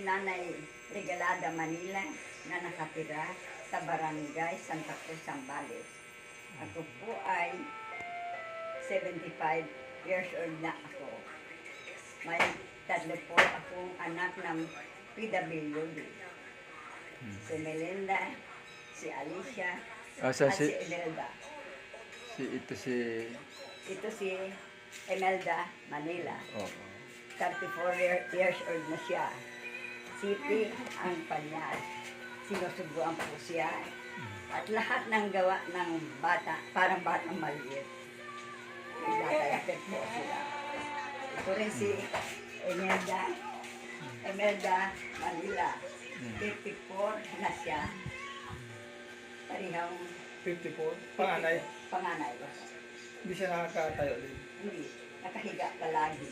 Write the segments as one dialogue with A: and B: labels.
A: Nanay Regalada, Manila na nakatira sa Barangay Santa Cruz, Zambales. Ako po ay 75 years old na ako. May tatlo po akong anak ng PWD. Si Melinda, si Alicia, at si Imelda. Ito si Imelda, Manila. 34 years old na siya. City ang panyas. Sinusubuan po siya. At lahat ng gawa ng bata, parang batang maliit. Ilatayapit po sila. Ito rin si Imelda, Manila. 54 na siya. Parihang
B: 54? Panganay?
A: Panganay.
B: Hindi siya nakakatayo din?
A: Hindi. Nakahiga ka lagi.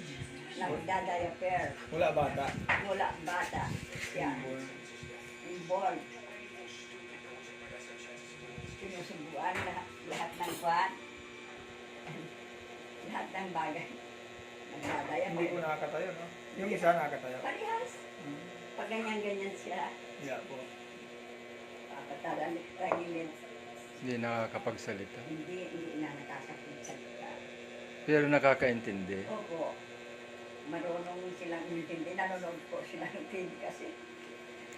A: Nagdadayaper.
B: Wala bata?
A: Wala bata. Siya. Inborn. Sinusubuan lahat ng kwan. Lahat ng bagay. Nagdadayaper.
B: Hindi ko nakakatayo, no? Yung isa nakakatayo?
A: Parehas. Pag ganyan-ganyan siya.
B: Yeah po.
A: Tagilid.
C: Hindi nakakapagsalita.
A: Hindi na nakakapagsalita.
C: Pero nakakaintindi.
A: Opo. Marunong silang intindi. Nanonood po silang intindi kasi.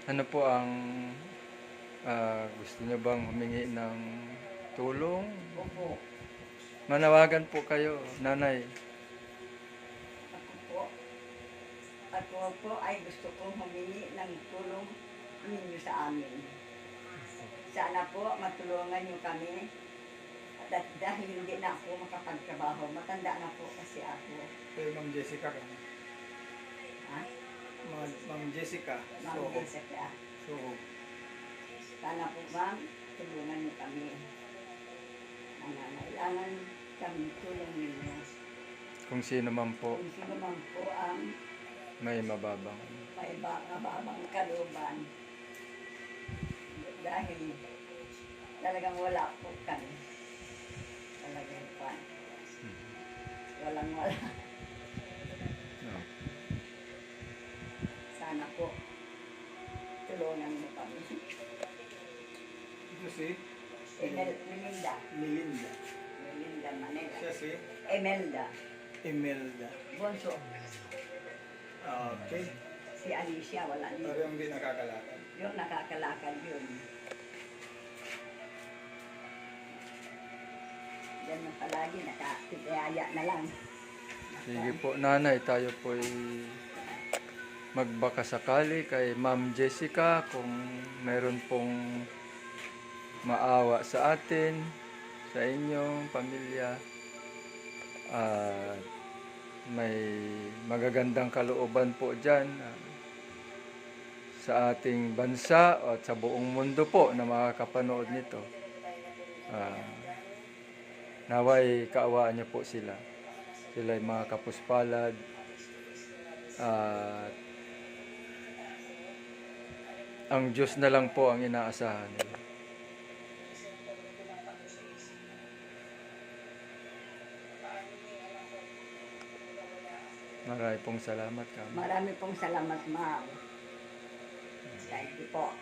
C: Ano po ang gusto niyo bang humingi ng tulong?
A: Opo.
C: Manawagan po kayo, nanay.
A: Ako po ay gusto kong humingi ng tulong ninyo sa amin. Sana po matulungan niyo kami. At dahil hindi na ako makapagtrabaho, matanda na po kasi ako.
B: Kay Ma'am Jessica ka.
A: Ha?
B: Ma'am Jessica.
A: Ma'am Jessica.
B: So,
A: Sana po ma'am, tulungan niyo kami. Nangangailangan kami tulong ninyo.
C: Kung sino man po
A: Kung sino man po ang
C: may mababang.
A: may mababang kalooban. Dahil talagang wala po kami. Talagang pan. Walang wala.
C: No.
A: Sana po tulungan mo kami.
B: ito si
A: Melinda.
B: Melinda.
A: Melinda Manila.
B: Siya si
A: Imelda.
B: Imelda.
A: Bonso.
B: Okay.
A: Si Alicia, wala
B: Pero
A: niyo.
B: yung hindi nakakalakad.
A: Yung nakakalakad yun. Yan na palagi, nakatiyaya na lang.
C: Sige po, nanay, tayo po'y magbaka sakali kay Ma'am Jessica kung meron pong maawa sa atin, sa inyong pamilya. At may magagandang kalooban po dyan sa ating bansa at sa buong mundo po na makakapanood nito. Naway kaawaan niyo po sila. Sila ay mga kapuspalad at ang Diyos na lang po ang inaasahan nila. Marami pong salamat, Kama.
A: Marami pong salamat, ma'am. Thank you po.